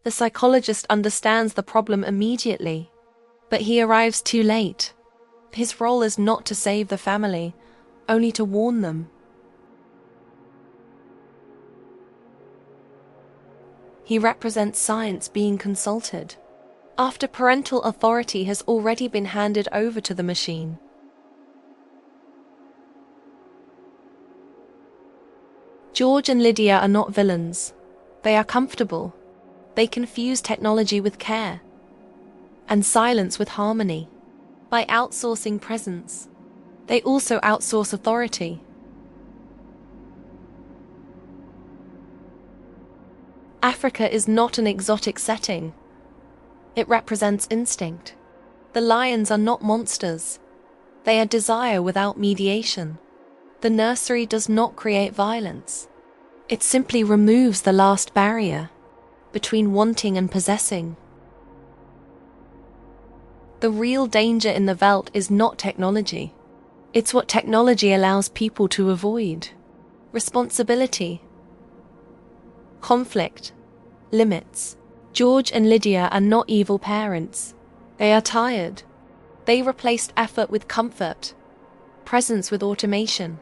The psychologist understands the problem immediately, but he arrives too late. His role is not to save the family, only to warn them. He represents science being consulted, after parental authority has already been handed over to the machine. George and Lydia are not villains. They are comfortable. They confuse technology with care, and silence with harmony. By outsourcing presence, they also outsource authority. Africa is not an exotic setting. It represents instinct. The lions are not monsters. They are desire without mediation. The nursery does not create violence. It simply removes the last barrier between wanting and possessing. The real danger in the Veldt is not technology. It's what technology allows people to avoid. Responsibility, conflict, limits. George and Lydia are not evil parents. They are tired. They replaced effort with comfort, presence with automation,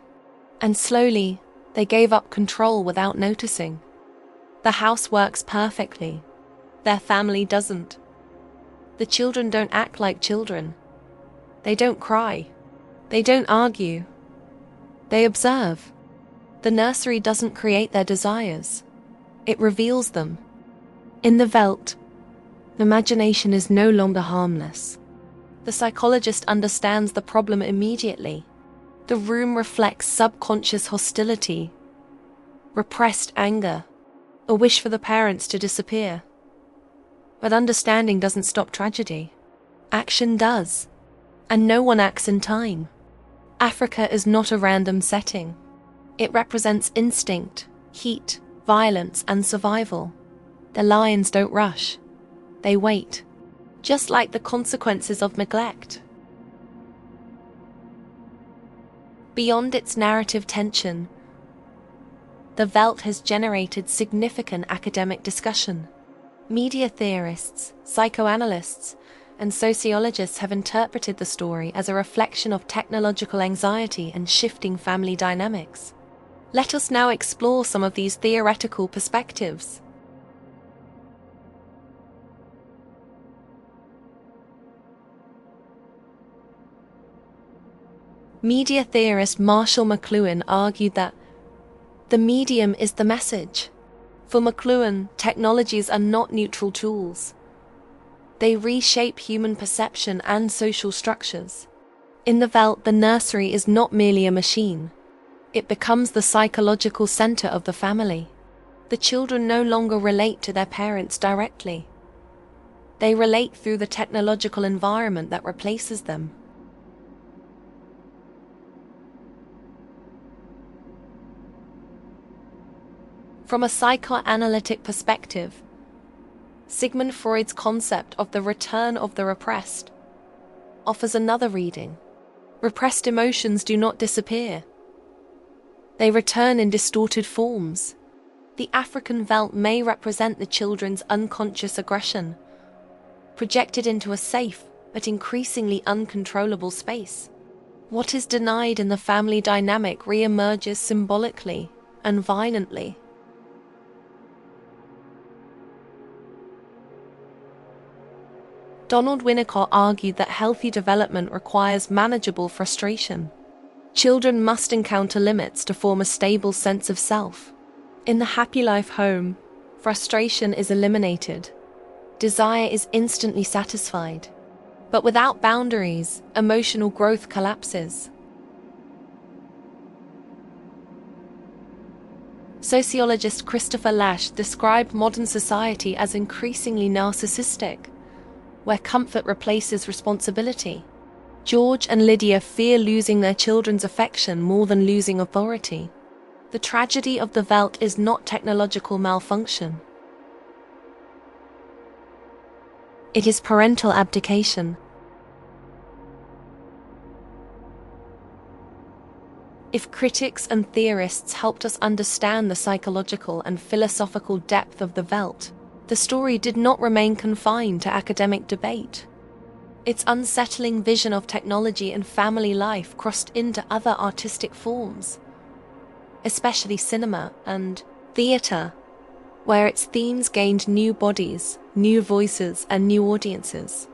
and slowly they gave up control without noticing. The house works perfectly. Their family doesn't. The children don't act like children. They don't cry. They don't argue. They observe. The nursery doesn't create their desires. It reveals them. In the Veldt, imagination is no longer harmless. The psychologist understands the problem immediately. The room reflects subconscious hostility, repressed anger, a wish for the parents to disappear. But understanding doesn't stop tragedy. Action does, and no one acts in time. Africa is not a random setting. It represents instinct, heat, violence, and survival. The lions don't rush. They wait, just like the consequences of neglect. Beyond its narrative tension, the Veldt has generated significant academic discussion. Media theorists, psychoanalysts, and sociologists have interpreted the story as a reflection of technological anxiety and shifting family dynamics. Let us now explore some of these theoretical perspectives. Media theorist McLuhan argued that the medium is the message. For McLuhan, technologies are not neutral tools. They reshape human perception and social structures. In the Veldt, the nursery is not merely a machine. It becomes the psychological center of the family. The children no longer relate to their parents directly. They relate through the technological environment that replaces them. From a psychoanalytic perspective, Sigmund Freud's concept of the return of the repressed offers another reading. Repressed emotions do not disappear. They return in distorted forms. The African Veldt may represent the children's unconscious aggression, projected into a safe but increasingly uncontrollable space. What is denied in the family dynamic re-emerges symbolically and violently. Donald Winnicott argued that healthy development requires manageable frustration. Children must encounter limits to form a stable sense of self. In the happy life home, frustration is eliminated. Desire is instantly satisfied. But without boundaries, emotional growth collapses. Sociologist Christopher Lasch described modern society as increasingly narcissistic, where comfort replaces responsibility. George and Lydia fear losing their children's affection more than losing authority. The tragedy of the Veldt is not technological malfunction. It is parental abdication. If critics and theorists helped us understand the psychological and philosophical depth of the Veldt, The story did not remain confined to academic debate. Its unsettling vision of technology and family life crossed into other artistic forms, especially cinema and theatre, where its themes gained new bodies, new voices, and new audiences.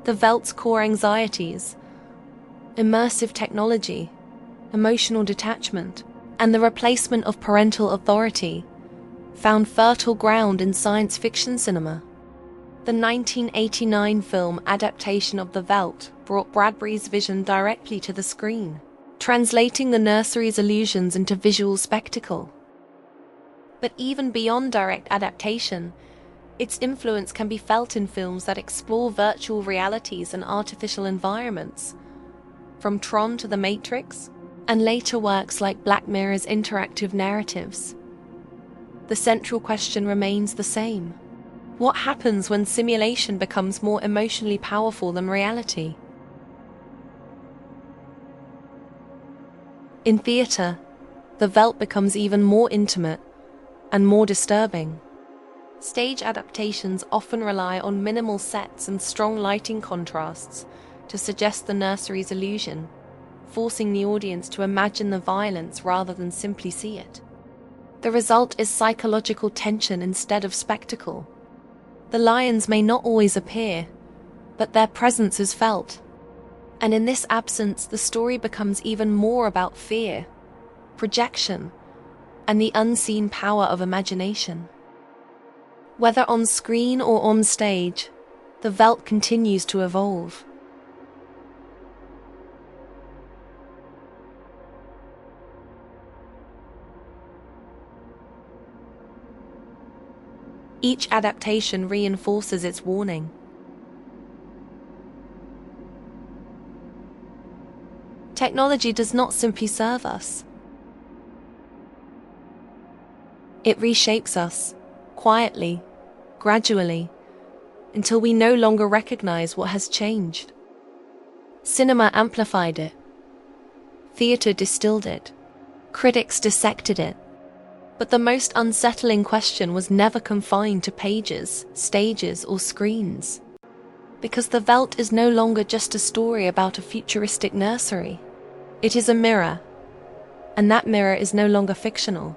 The Veldt's core anxieties, immersive technology, emotional detachment, and the replacement of parental authority, found fertile ground in science fiction cinema. The 1989 film Adaptation of the Veldt brought Bradbury's vision directly to the screen, translating the nursery's illusions into visual spectacle. But even beyond direct adaptation, its influence can be felt in films that explore virtual realities and artificial environments, from Tron to The Matrix, and later works like Black Mirror's interactive narratives. The central question remains the same. What happens when simulation becomes more emotionally powerful than reality? In theatre, the Veldt becomes even more intimate and more disturbing. Stage adaptations often rely on minimal sets and strong lighting contrasts to suggest the nursery's illusion, forcing the audience to imagine the violence rather than simply see it. The result is psychological tension instead of spectacle. The lions may not always appear, but their presence is felt. And in this absence, the story becomes even more about fear, projection, and the unseen power of imagination. Whether on screen or on stage, the Veldt continues to evolve. Each adaptation reinforces its warning. Technology does not simply serve us. It reshapes us, quietly, gradually, until we no longer recognize what has changed. Cinema amplified it. Theatre distilled it. Critics dissected it. But the most unsettling question was never confined to pages, stages, or screens. Because the Veldt is no longer just a story about a futuristic nursery. It is a mirror, and that mirror is no longer fictional.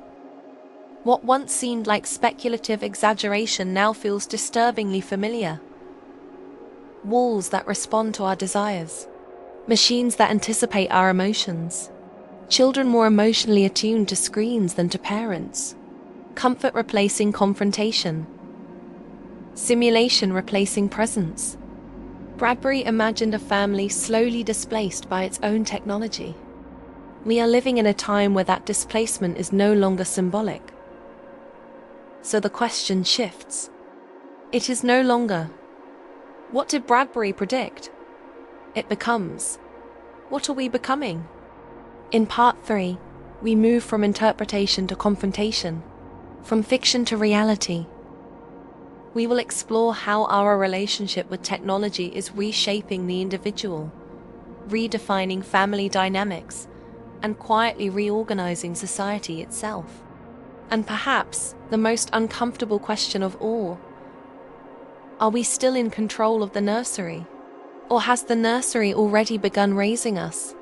What once seemed like speculative exaggeration now feels disturbingly familiar. Walls that respond to our desires. Machines that anticipate our emotions. Children more emotionally attuned to screens than to parents. Comfort replacing confrontation. Simulation replacing presence. Bradbury imagined a family slowly displaced by its own technology. We are living in a time where that displacement is no longer symbolic. So the question shifts. It is no longer, what did Bradbury predict? It becomes, what are we becoming? In Part 3, we move from interpretation to confrontation, from fiction to reality. We will explore how our relationship with technology is reshaping the individual, redefining family dynamics, and quietly reorganizing society itself. And perhaps the most uncomfortable question of all, are we still in control of the nursery? Or has the nursery already begun raising us?